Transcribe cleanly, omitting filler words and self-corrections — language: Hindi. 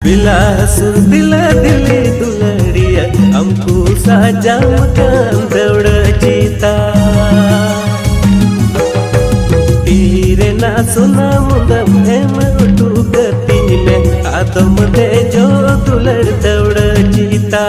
बिलासुर दिला दिली दुलड़िया हमको साजा मकान दौड़ जीता तीरे ना सुना मुदम है मरुटू गति में आदम दे जो दुलड़ दौड़ जीता।